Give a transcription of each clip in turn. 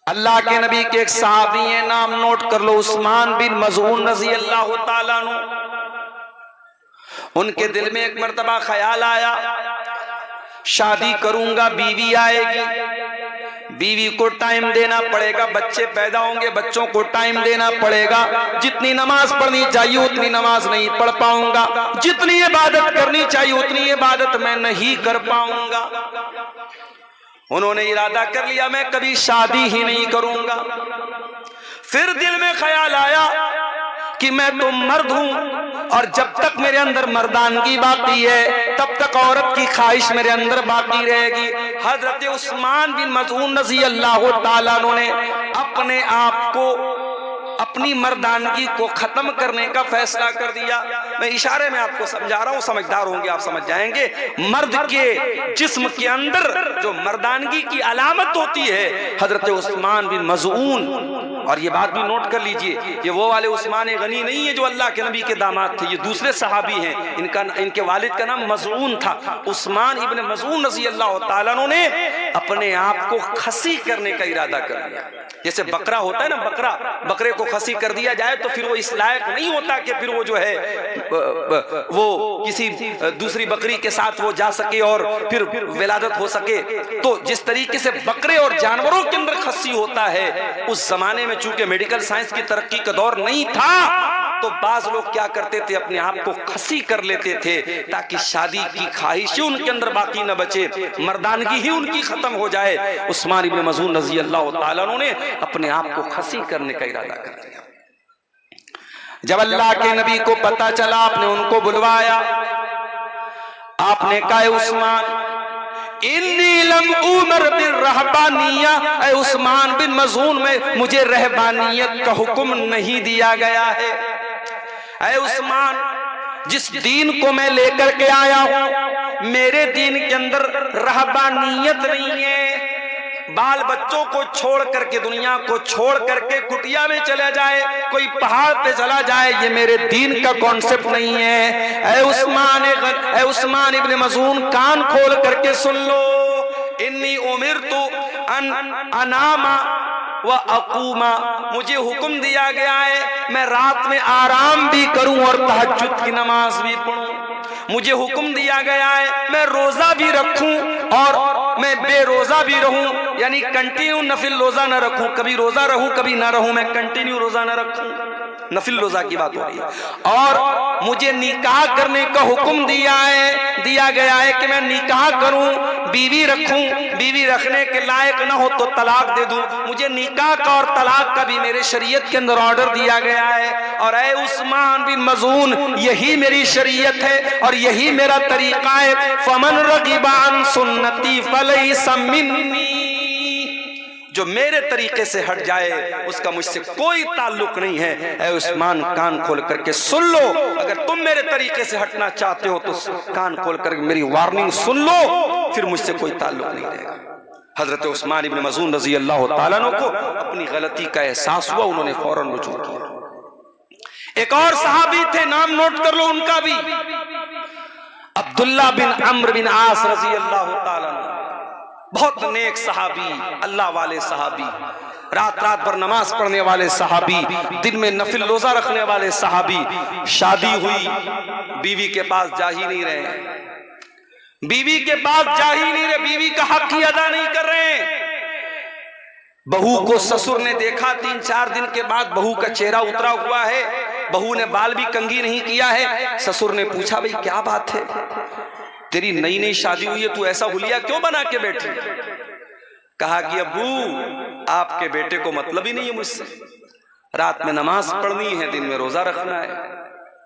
अल्लाह के नबी के एक सहाबी हैं, नाम नोट कर लो, उस्मान बिन मज़ऊन रज़ी अल्लाह ताला अन्हु। उनके दिल में एक मर्तबा ख्याल आया, शादी करूंगा, बीवी आएगी, बीवी को टाइम देना पड़ेगा, बच्चे पैदा होंगे, बच्चों को टाइम देना पड़ेगा, जितनी नमाज पढ़नी चाहिए उतनी नमाज नहीं पढ़ पाऊंगा, जितनी इबादत करनी चाहिए उतनी इबादत मैं नहीं कर पाऊंगा। उन्होंने इरादा कर लिया मैं कभी शादी ही नहीं करूंगा। फिर दिल में ख्याल आया कि मैं तो मर्द हूं और जब तक मेरे अंदर मर्दानगी बाकी है तब तक औरत की ख्वाहिश मेरे अंदर बाकी रहेगी। हजरत उस्मान बिन मज़ऊन रज़ी अल्लाह ताला अन्हु ने अपने आप को, अपनी मर्दानगी को खत्म करने का फैसला कर दिया। मैं इशारे में आपको समझा रहा हूं, समझदार होंगे आप समझ जाएंगे। मर्द के जिस्म के अंदर जो मर्दानगी की अलामत होती है, हजरत उस्मान बिन मज़ऊन, और ये बात भी नोट कर लीजिए, ये वो वाले उस्मान गनी नहीं है जो अल्लाह के नबी के दामाद थे, ये दूसरे सहाबी हैं। इनके वालिद का नाम मज़ऊन था। उस्मान इब्न मज़ऊन रज़ी अल्लाह ताला अन्हु ने अपने आप को खसी करने का इरादा कर लिया। जैसे बकरा होता है ना, बकरे को खसी कर दिया जाए तो फिर वो इस लायक नहीं होता कि फिर वो जो है वो किसी दूसरी बकरी के साथ वो जा सके और फिर विलादत हो सके। तो जिस तरीके से बकरे और जानवरों के अंदर खसी होता है, उस जमाने में चूंकि मेडिकल साइंस की तरक्की का दौर नहीं था, तो बाज लोग क्या करते थे, अपने आप को खसी कर लेते थे ताकि शादी की ख्वाहिशें उनके अंदर बाकी न बचे, मर्दानगी ही उनकी खत्म हो जाए। उस्मान इब्न मज़ऊन रज़ी अल्लाह ताला अन्हु ने अपने आप को खसी करने का इरादा कर लिया। जब अल्लाह के नबी को पता चला, आपने उनको बुलवाया, आपने कहा उस्मान इन्नी लम उमर बिन रहबानिया, ऐ उस्मान बिन मज़ऊन में मुझे रहबानियत का हुक्म नहीं दिया गया है। ऐ उस्मान, जिस दीन को मैं लेकर के आया हूं मेरे दीन के अंदर रहबानियत नहीं है। बाल बच्चों को छोड़ करके, दुनिया को छोड़ करके कुटिया में चला जाए, कोई पहाड़ पे चला जाए, ये मेरे दीन का कॉन्सेप्ट नहीं है। ऐ उस्मान इब्न मज़ऊन, कान खोल करके सुन लो, इन्नी उमिरतु अन अनामा व अकूमा, मुझे हुक्म दिया गया है मैं रात में आराम भी करूं और तहज्जुद की नमाज भी पढ़ूं। मुझे हुक्म दिया गया है मैं रोजा भी रखूं और मैं बेरोजा भी रहूं, यानी कंटिन्यू नफिल रोजा न रखूं, कभी रोजा रहूं कभी ना रहूं, मैं कंटिन्यू रोजा न रखूं। नफिल रोजा की बात हो रही है। और मुझे निकाह करने का हुक्म दिया गया है कि मैं निकाह करूं, बीवी रखूं, बीवी रखने के लायक ना हो तो तलाक दे दूं। मुझे निकाह का और तलाक का भी मेरे शरीयत के अंदर ऑर्डर दिया गया है। और ऐ उस्मान बिन मज़ऊन, यही मेरी शरीयत है और यही मेरा तरीका है। फमन रगिबा अन सुन्नती फलैसा मिन्नी, जो मेरे तरीके से हट जाए उसका मुझसे कोई ताल्लुक नहीं है। ऐ उस्मान, कान खोल करके सुन लो, अगर तुम मेरे तरीके से हटना चाहते हो तो कान खोल कर मेरी वार्निंग सुन लो, फिर मुझसे कोई ताल्लुक नहीं रहेगा। हजरत उस्मान इब्न मज़ऊन रज़ी अल्लाह ताला अन्हु को अपनी गलती का एहसास हुआ, उन्होंने फौरन रुजू किया। एक और सहाबी थे, नाम नोट कर लो उनका भी, अब्दुल्ला बिन अम्र बिन आस रज़ी अल्लाह ताला अन्हु, बहुत नेक सहाबी, अल्लाह वाले सहाबी, रात रात भर नमाज पढ़ने वाले सहाबी, दिन में नफिल रोजा रखने वाले सहाबी। शादी हुई, बीवी के पास जा ही नहीं रहे, बीवी के पास जा ही नहीं रहे, बीवी का हक ही अदा नहीं कर रहे। बहू को ससुर ने देखा, 3-4 दिन के बाद बहू का चेहरा उतरा हुआ है, बहू ने बाल भी कंघी नहीं किया है। ससुर ने पूछा, भाई क्या बात है, तेरी नई नई शादी हुई है, तू ऐसा हुलिया क्यों बना के बैठी? कहा कि अब्बू, आपके बेटे को मतलब ही नहीं है मुझसे, रात में नमाज पढ़नी है, दिन में रोजा रखना है,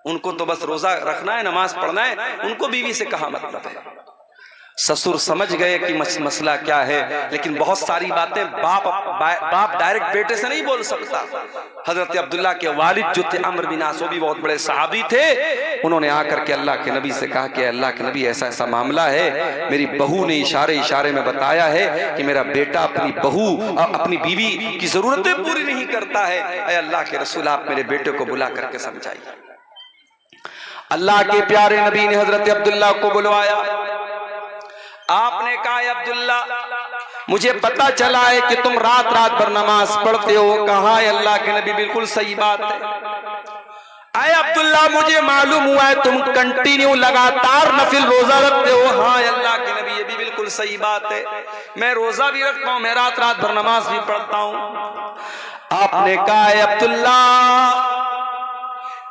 उनको तो बस रोजा रखना है, नमाज पढ़ना है, उनको बीवी से कहा मतलब है। ससुर समझ गए कि मसला क्या है, लेकिन बहुत सारी बातें बाप डायरेक्ट बेटे से नहीं बोल सकता। हजरत अब्दुल्ला के वालिद जो थे अम्र बिन आस, वो भी बहुत बड़े सहाबी थे, उन्होंने आकर के अल्लाह के नबी से कहा कि अल्लाह के नबी, ऐसा ऐसा मामला है, मेरी बहू ने इशारे में बताया है कि मेरा बेटा अपनी बीवी की जरूरतें पूरी नहीं करता है। ऐ अल्लाह के रसूल, आप मेरे बेटे को बुला करके समझाइए। अल्लाह के प्यारे नबी ने हजरत अब्दुल्ला को बुलवाया। आपने कहा, अब्दुल्ला, मुझे पता चला है कि तुम रात रात भर नमाज पढ़ते हो। कहा है अल्लाह के नबी, बिल्कुल सही बात है। आए अब्दुल्ला, मुझे मालूम हुआ है तुम कंटिन्यू लगातार नफिल रोजा रखते हो। हाँ अल्लाह के नबी, ये भी बिल्कुल सही बात है, मैं रोजा भी रखता हूं, मैं रात रात भर नमाज भी पढ़ता हूं। आपने कहा है अब्दुल्ला,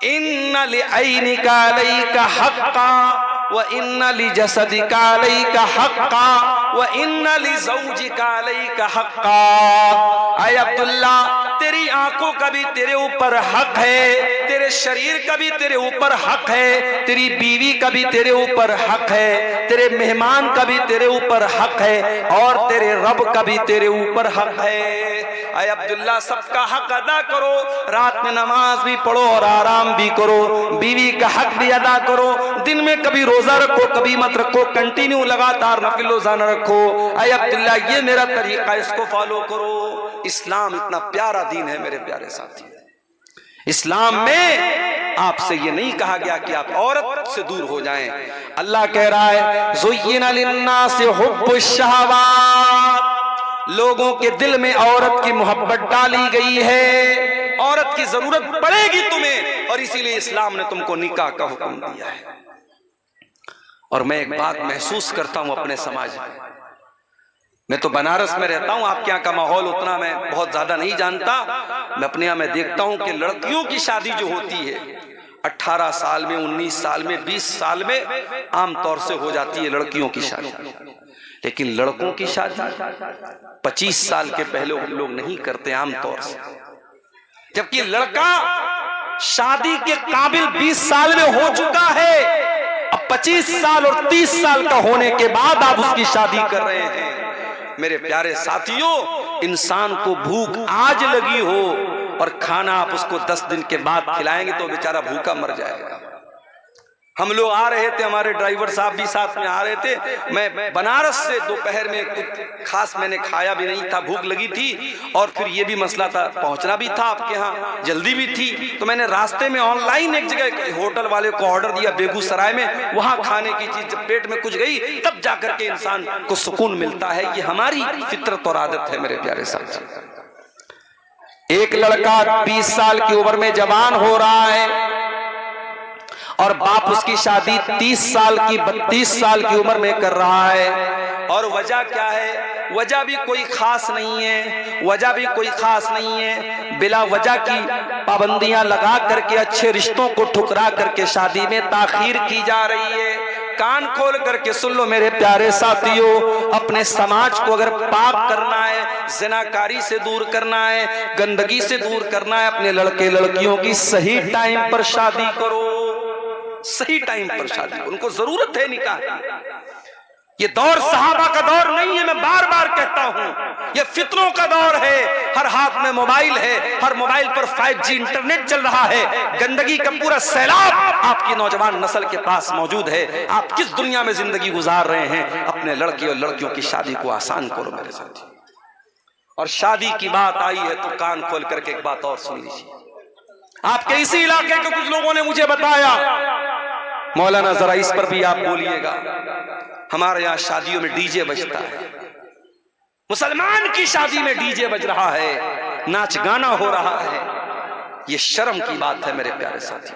इन्ना लिअयनिका अलैका हक्का व इन्ना लिजसदिका अलैका हक्का व इन्ना लिज़ौजिका अलैका हक्का। आए अब्दुल्ला, तेरी आंखों का भी तेरे ऊपर हक है, तेरे शरीर का भी तेरे ऊपर हक है, तेरी बीवी का भी तेरे ऊपर हक है, तेरे मेहमान का भी तेरे ऊपर हक है, और तेरे रब का भी तेरे ऊपर हक है। आए अब्दुल्ला, सबका हक अदा करो, रात में नमाज भी पढ़ो और आराम भी करो, बीवी का हक भी अदा करो, दिन में कभी रोजा रखो कभी मत रखो, कंटिन्यू लगातार नफिल रोजा न रखो। आए अब्दुल्ला, ये मेरा तरीका, इसको फॉलो करो। इस्लाम इतना प्यारा दीन है मेरे प्यारे साथी। इस्लाम में आपसे ये नहीं कहा गया कि आप औरत से दूर हो जाएं। अल्लाह कह रहा है, ज़ुय्यिना लिन्नासि हुब्बुश शहवात, लोगों के दिल में औरत की मोहब्बत डाली गई है, औरत की जरूरत पड़ेगी तुम्हें, और इसीलिए इस्लाम ने तुमको निकाह का हुक्म दिया है। और मैं एक बात महसूस करता हूं अपने समाज में, मैं तो बनारस में रहता हूं, आपके यहाँ का माहौल उतना मैं बहुत ज्यादा नहीं जानता। मैं अपने यहाँ में देखता हूं कि लड़कियों की शादी जो होती है 18 साल में, 19 साल में, 20 साल में आमतौर से हो जाती है लड़कियों की शादी, लेकिन लड़कों की शादी 25 साल के पहले लोग नहीं करते आमतौर से। जबकि लड़का शादी के काबिल 20 साल में हो चुका है, अब 25 साल और 30 साल का होने के बाद आप उसकी शादी कर रहे हैं। मेरे प्यारे साथियों, इंसान को भूख आज लगी हो और खाना आप उसको 10 दिन के बाद खिलाएंगे तो बेचारा भूखा मर जाएगा। हम लोग आ रहे थे, हमारे ड्राइवर साहब भी साथ में आ रहे थे। मैं बनारस से दोपहर में कुछ खास मैंने खाया भी नहीं था, भूख लगी थी, और फिर ये भी मसला था, पहुंचना भी था आपके यहाँ, जल्दी भी थी, तो मैंने रास्ते में ऑनलाइन एक जगह होटल वाले को ऑर्डर दिया बेगूसराय में। वहां खाने की चीज जब पेट में कुछ गई तब जाकर के इंसान को सुकून मिलता है। ये हमारी फितरत और आदत है मेरे प्यारे साथी। एक लड़का 20 साल की उम्र में जवान हो रहा है और बाप उसकी शादी 30 साल की 32 साल की उम्र में कर रहा है। और वजह क्या है? वजह भी कोई खास नहीं है, वजह भी कोई खास नहीं है। बिला वजह की पाबंदियां लगा करके, अच्छे रिश्तों को ठुकरा करके शादी में ताखीर की जा रही है। कान खोल करके सुन लो मेरे प्यारे साथियों, अपने समाज को अगर पाक करना है, ज़िनाकारी से दूर करना है, गंदगी से दूर करना है, अपने लड़के लड़कियों की सही टाइम पर शादी करो, सही टाइम पर शादी, उनको जरूरत है निकाह की। ये दौर सहाबा का दौर नहीं है, मैं बार बार कहता हूं, ये फितरों का दौर है। हर हाथ में मोबाइल है, हर मोबाइल पर 5G इंटरनेट चल रहा है, गंदगी का पूरा सैलाब आपकी नौजवान नस्ल के पास मौजूद है। आप किस दुनिया में जिंदगी गुजार रहे हैं? अपने लड़के और लड़कियों की शादी को आसान करो मेरे साथी। और शादी की बात आई है तो कान खोल करके एक बात और सुन लीजिए। आपके इसी इलाके के कुछ लोगों ने मुझे बताया, मौलाना जरा इस पर भी आप बोलिएगा, हमारे यहाँ शादियों में डीजे बजता है, मुसलमान की शादी में डीजे बज रहा है, नाच गाना हो रहा है। ये शर्म की बात है मेरे प्यारे साथी,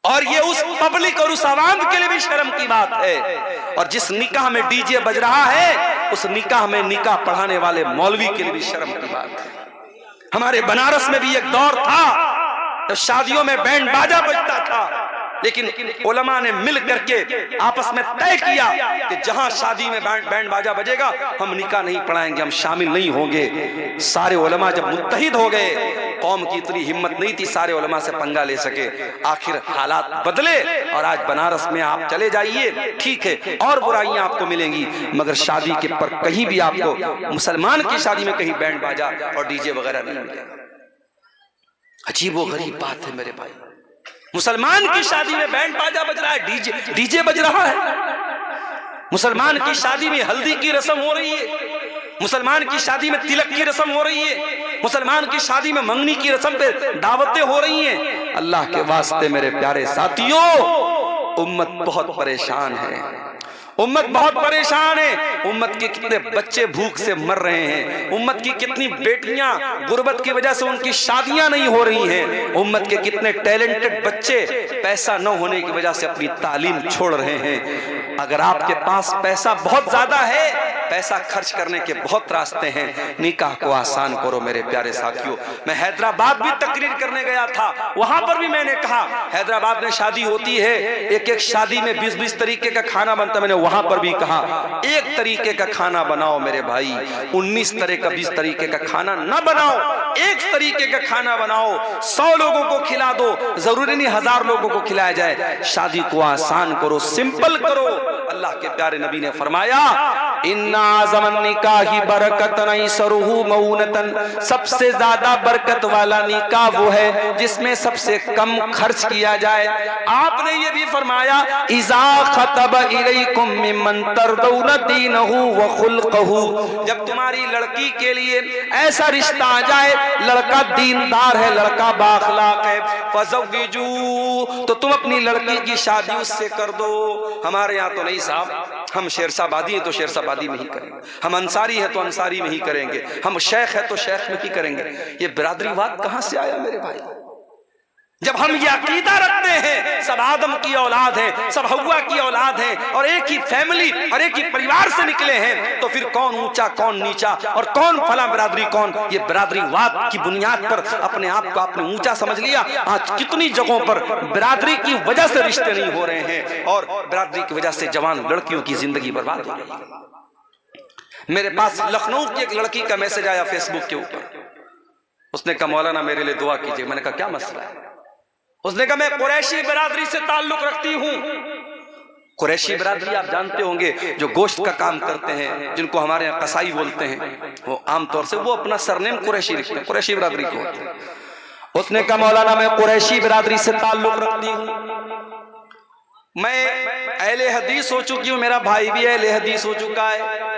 और ये उस पब्लिक और उस आवाम के लिए भी शर्म की बात है। और जिस निकाह में डीजे बज रहा है, उस निकाह में निकाह पढ़ाने वाले मौलवी के लिए भी शर्म की बात है। हमारे बनारस में भी एक दौर था जब शादियों में बैंड बाजा बजता था, लेकिन उलमा ने मिल करके आपस में तय किया कि जहां शादी में बैंड बाजा बजेगा हम निकाह नहीं पढ़ाएंगे, हम शामिल नहीं होंगे। सारे उलमा जब मुत्तहिद हो गए, कौम की इतनी हिम्मत नहीं थी सारे उलमा से पंगा ले सके। आखिर हालात बदले और आज बनारस में आप चले जाइए, ठीक है और बुराइयां आपको मिलेंगी, मगर शादी के पर कहीं भी आपको मुसलमान की शादी में कहीं बैंड बाजा और डीजे वगैरह नहीं मिलेगा। अजीब व गरीब बात है मेरे भाई, मुसलमान की शादी में बैंड बाजा बज रहा है, डीजे बज रहा है। मुसलमान की शादी में हल्दी की रस्म हो रही है, मुसलमान की शादी में तिलक की रस्म हो रही है, मुसलमान की शादी में मंगनी की रस्म पे दावतें हो रही हैं। अल्लाह के वास्ते मेरे प्यारे साथियों, उम्मत बहुत परेशान है, उम्मत बहुत परेशान है, उम्मत के कितने बच्चे भूख से मर रहे हैं, उम्मत की कितनी बेटियां गुर्बत की वजह से उनकी शादियां नहीं हो रही हैं, उम्मत के कितने टैलेंटेड बच्चे पैसा न होने की वजह से अपनी तालीम छोड़ रहे हैं। अगर आपके पास पैसा बहुत ज्यादा है, पैसा खर्च करने के बहुत रास्ते हैं, निकाह को आसान करो मेरे प्यारे साथियों। मैं हैदराबाद भी तकरीर करने गया था, वहां पर भी मैंने कहा हैदराबाद में शादी होती है, एक एक शादी में 20-20 तरीके का खाना बनता है। मैंने वहां पर भी कहा एक तरीके का खाना बनाओ मेरे भाई, 19 तरह का 20 तरीके का खाना ना बनाओ, एक तरीके का खाना बनाओ, 100 लोगों को खिला दो, जरूरी नहीं 1000 लोगों को खिलाया जाए। शादी को आसान करो, सिंपल करो। अल्लाह के प्यारे नबी ने फरमाया इन्ना ज़मन निकाही बरकत नहीं सरुहु मऊनतन, सबसे ज्यादा बरकत वाला निकाह वो है जिसमें सबसे कम खर्च किया जाए। आपने ये भी फरमाया इज़ा खतब इलैकुम मिम्मन तरदौन दीनहु व खुल्क़हु, जब तुम्हारी लड़की के लिए ऐसा रिश्ता आ जाए, लड़का दीनदार है, लड़का बाखलाक है, फज़व्विजू, तो तुम अपनी लड़की की शादी उससे कर दो। हमारे यहाँ तो नहीं साहब, हम शेरशाबादी हैं तो शेरशाबादी में ही करेंगे, हम अंसारी हैं तो अंसारी में ही करेंगे, हम शेख हैं तो शेख में ही करेंगे। ये बिरादरीवाद कहां से आया मेरे भाई? जब हम ये अकीदा रखते हैं सब आदम की औलाद है, सब हव्वा की औलाद है और एक ही फैमिली और एक ही परिवार से निकले हैं, तो फिर कौन ऊंचा कौन नीचा और कौन फला बिरादरी कौन? ये बिरादरीवाद की बुनियाद पर अपने आप को आपने ऊंचा समझ लिया। आज कितनी जगहों पर बिरादरी की वजह से रिश्ते नहीं हो रहे हैं और बिरादरी की वजह से जवान लड़कियों की जिंदगी बर्बाद हो रही है। मेरे पास लखनऊ की एक लड़की का मैसेज आया फेसबुक के ऊपर, उसने कहा मौलाना मेरे लिए दुआ कीजिए। मैंने कहा क्या मसला है? उसने कहा मैं कुरैशी बिरादरी से ताल्लुक रखती हूँ। कुरैशी बिरादरी आप जानते होंगे, जो गोश्त का काम करते हैं, जिनको हमारे यहाँ कसाई बोलते हैं, वो आमतौर से वो अपना सरनेम कुरैशी लिखते हैं, कुरैशी बिरादरी को होते हैं। उसने कहा मौलाना मैं कुरैशी बिरादरी से ताल्लुक रखती हूँ, मैं अहले हदीस हो चुकी हूँ, मेरा भाई भी अहले हदीस हो चुका है,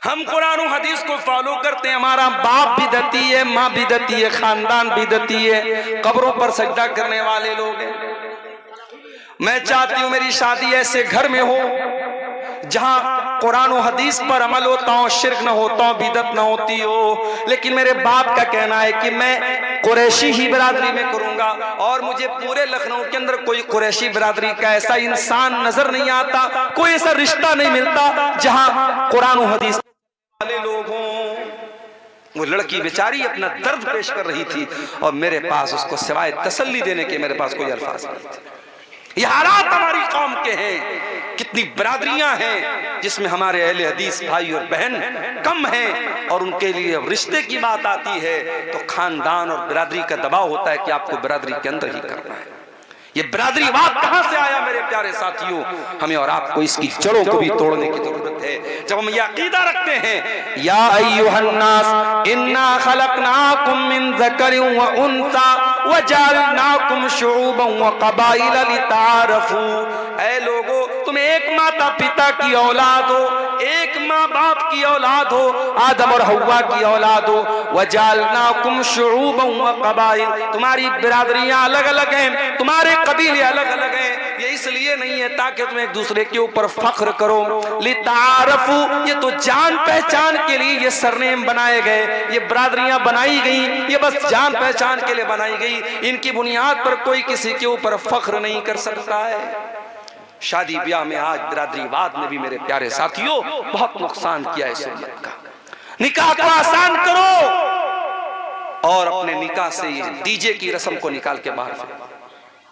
हम कुरान और हदीस को फॉलो करते हैं, हमारा बाप बिदती है, माँ बिदती है, खानदान बिदती है, कब्रों पर सजदा करने वाले लोग हैं। मैं चाहती हूँ मेरी शादी ऐसे घर में हो जहां कुरान और हदीस पर अमल होता हो, शिर्क न होता हो, बिदत न होती हो। लेकिन मेरे बाप का कहना है कि मैं कुरैशी ही बिरादरी में करूंगा और मुझे पूरे लखनऊ के अंदर कोई कुरैशी बिरादरी का ऐसा इंसान नजर नहीं आता, कोई ऐसा रिश्ता नहीं मिलता जहां कुरान और हदीस वाले लोग हों। वो लड़की बेचारी अपना दर्द पेश कर रही थी और मेरे पास उसको सिवाय तसल्ली देने के मेरे पास कोई अल्फाज नहीं थे। ये हालात हमारी कौम के हैं, कितनी बिरादरियां हैं जिसमें हमारे अहले हदीस भाई और बहन कम हैं और उनके लिए रिश्ते की बात आती है तो खानदान और बिरादरी का दबाव होता है कि आपको बिरादरी के अंदर ही करना है। ये बिरादरीवाद कहां से आया मेरे प्यारे साथियों? हमें और आपको इसकी जड़ों को भी तोड़ने की जरूरत है। जब हम ये अकीदा रखते हैं या अय्युहन्नास इन्ना खलकनाकुम मिन ज़करिन व उन्सा व जअलनाकुम शुऊबन व क़बाइल लितारफू, ऐ लोगों तुम एक माता पिता की औलाद हो, एक माँ बाप की औलाद हो, आदम और हव्वा की औलाद हो, वजालनाकुम शुऊबन व क़बाइल, तुम्हारी बिरादरियां अलग अलग हैं, तुम्हारे कबीले अलग अलग हैं। ये इसलिए नहीं है ताकि तुम एक दूसरे के ऊपर फख्र करो, लितारफू, ये तो जान पहचान के लिए ये सरनेम बनाए गए, ये बिरादरियां बनाई गई, ये बस जान पहचान के लिए बनाई गई, इनकी बुनियाद पर कोई किसी के ऊपर फख्र नहीं कर सकता है। शादी ब्याह में आज बिरादरीवाद ने भी मेरे प्यारे साथियों बहुत नुकसान किया है सुन्नत का। निकाह को आसान करो और अपने निकाह से डीजे की रस्म को निकाल के बाहर फेंको।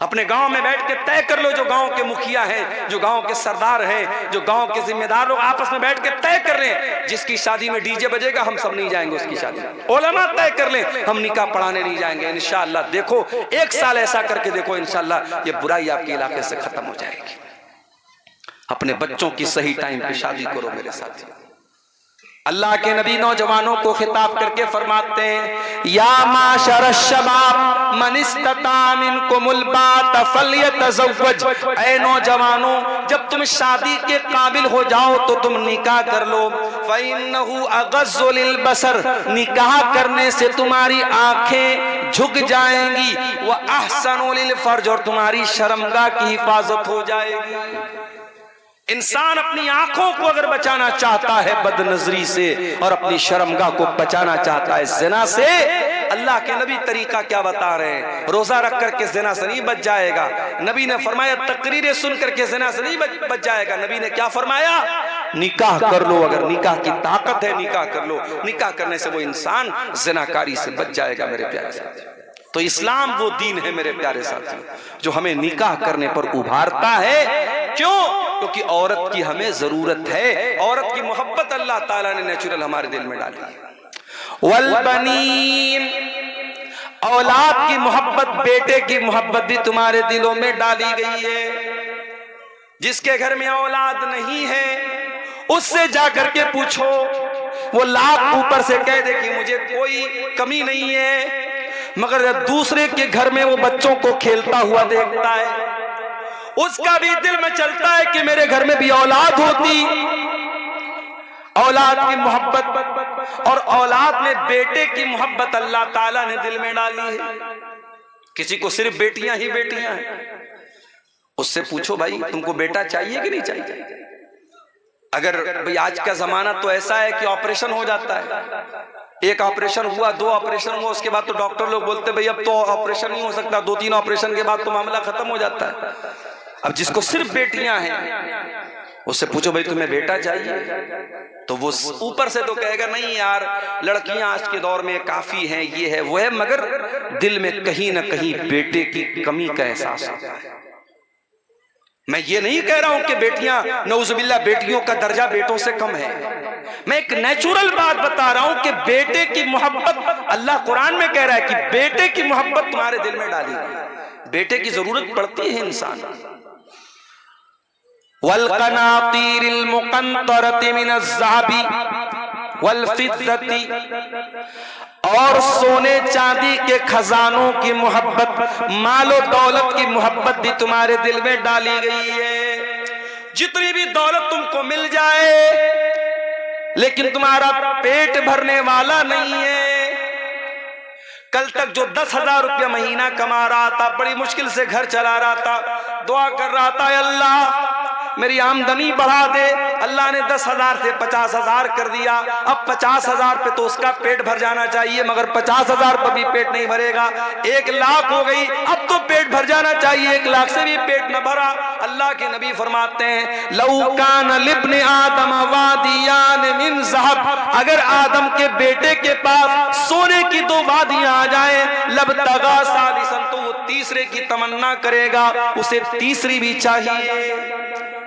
अपने गांव में बैठ के तय कर लो, जो गांव के मुखिया हैं, जो गांव के सरदार हैं, जो गांव के जिम्मेदार लोग आपस में बैठ के तय कर रहे हैं जिसकी शादी में डीजे बजेगा हम सब नहीं जाएंगे उसकी शादी। उलमा तय कर लें हम निकाह पढ़ाने नहीं जाएंगे। इंशाअल्लाह देखो 1 साल ऐसा करके देखो, इंशाअल्लाह ये बुराई आपके इलाके से खत्म हो जाएगी। अपने बच्चों की सही टाइम पे शादी करो मेरे साथी। अल्लाह के नबी नौजवानों को खिताब करके फरमाते हैं या माशर शबाब मन इस्तता मिनकुमुल बात फल्यतज़व्वज, ऐ नौजवानों जब तुम शादी के काबिल हो जाओ तो तुम निकाह कर लो। फ़इन्नहु अग़ज़्ज़ु लिलबसर, निकाह करने से तुम्हारी आंखें झुक जाएंगी, व अहसनु लिलफ़र्ज, और तुम्हारी शर्मगाह की हिफाजत हो जाएगी। इंसान अपनी आंखों को अगर बचाना चाहता है बदनजरी से और अपनी शर्मगाह को बचाना चाहता है जिना से, अल्लाह के नबी तरीका क्या बता रहे हैं? रोजा रख करके जिना से नहीं बच जाएगा। नबी ने फरमाया तकरीरें सुन करके जिना से नहीं बच जाएगा। नबी ने क्या फरमाया? निकाह कर लो, अगर निकाह की ताकत है निकाह कर लो। निकाह करने से वो इंसान जिनाकारी से बच जाएगा मेरे प्यारे साथियों। तो इस्लाम वो दीन है मेरे प्यारे साथियों जो हमें निकाह करने पर उभारता है। क्यों? क्योंकि औरत की हमें जरूरत है। औरत की मोहब्बत अल्लाह ताला ने नेचुरल हमारे दिल में डाली है। वल्बनीन, औलाद की मोहब्बत, बेटे की मोहब्बत भी तुम्हारे दिलों में डाली गई है। जिसके घर में औलाद नहीं है उससे जाकर के पूछो, वो लाख ऊपर से कह दे कि मुझे कोई कमी नहीं है, मगर जब दूसरे के घर में वो बच्चों को खेलता हुआ देखता है उसका भी दिल में चलता है कि मेरे घर में भी औलाद होती। औलाद की मोहब्बत और औलाद में बेटे की मोहब्बत अल्लाह ताला ने दिल में डाली है। किसी को सिर्फ बेटियां ही बेटियां हैं, उससे पूछो भाई तुमको बेटा चाहिए कि नहीं चाहिए? अगर भाई आज का जमाना तो ऐसा है कि ऑपरेशन हो जाता है, एक ऑपरेशन हुआ, दो ऑपरेशन हुआ, उसके बाद तो डॉक्टर लोग बोलते भाई अब तो ऑपरेशन नहीं हो सकता, 2-3 ऑपरेशन के बाद तो मामला खत्म हो जाता है। अब जिसको सिर्फ बेटियां हैं उससे पूछो भाई तुम्हें बेटा चाहिए, तो वो ऊपर से तो कहेगा नहीं यार लड़कियां आज के दौर में काफी हैं, ये है वो है, मगर दिल में कहीं ना कहीं बेटे की कमी का एहसास होता है। मैं ये नहीं कह रहा हूं कि बेटियां नऊजुबिल्लाह बेटियों का दर्जा बेटों से कम है, मैं एक नेचुरल बात बता रहा हूं कि बेटे की मोहब्बत अल्लाह कुरान में कह रहा है कि बेटे की मोहब्बत तुम्हारे दिल में डाली गई। बेटे की जरूरत पड़ती है इंसान। वल्कनातीरिल मुकंतरति मिनज़्ज़ाबी वल्फिद्दती, और सोने चांदी के खजानों की मोहब्बत, मालो दौलत की मोहब्बत भी तुम्हारे दिल में डाली गई है। जितनी भी दौलत तुमको मिल जाए लेकिन तुम्हारा पेट भरने वाला नहीं है। कल तक जो 10,000 रुपया महीना कमा रहा था, बड़ी मुश्किल से घर चला रहा था, दुआ कर रहा था अल्लाह मेरी आमदनी बढ़ा दे, अल्लाह ने 10,000 से 50,000 कर दिया। अब 50,000 पे तो उसका पेट भर जाना चाहिए, मगर 50,000 पर भी पेट नहीं भरेगा। 1 लाख हो गई, अब तो पेट भर जाना चाहिए, 1 लाख से भी पेट न भरा। अल्लाह के नबी फरमाते हैं लौ कान लिब्ने आदम वादियान मिन ज़हब, अगर आदम के बेटे के पास सोने की 2 वादियां आ जाए, लबतगा सालिसन, तो वो तीसरे की तमन्ना करेगा, उसे तीसरी भी चाहिए।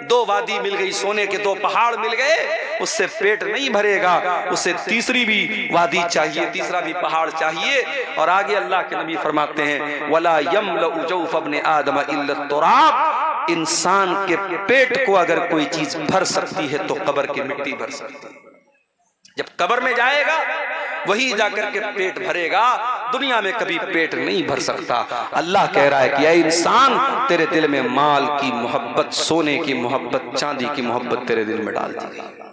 2 वादी मिल गई, सोने के 2 पहाड़ मिल गए, उससे पेट नहीं भरेगा, उसे तीसरी भी वादी चाहिए, तीसरा भी पहाड़ चाहिए। और आगे अल्लाह के नबी फरमाते हैं वला यमलउ जौफ इब्न आदम इल्ला तुराब, इंसान के पेट को अगर कोई चीज भर सकती है तो कब्र की मिट्टी भर सकती है। जब कब्र में जाएगा वही जाकर के पेट भरेगा, दुनिया में कभी पेट नहीं भर सकता। अल्लाह कह रहा है कि ऐ इंसान तेरे दिल में माल की मोहब्बत, सोने की मोहब्बत, चांदी की मोहब्बत तेरे दिल में डाल दी गई।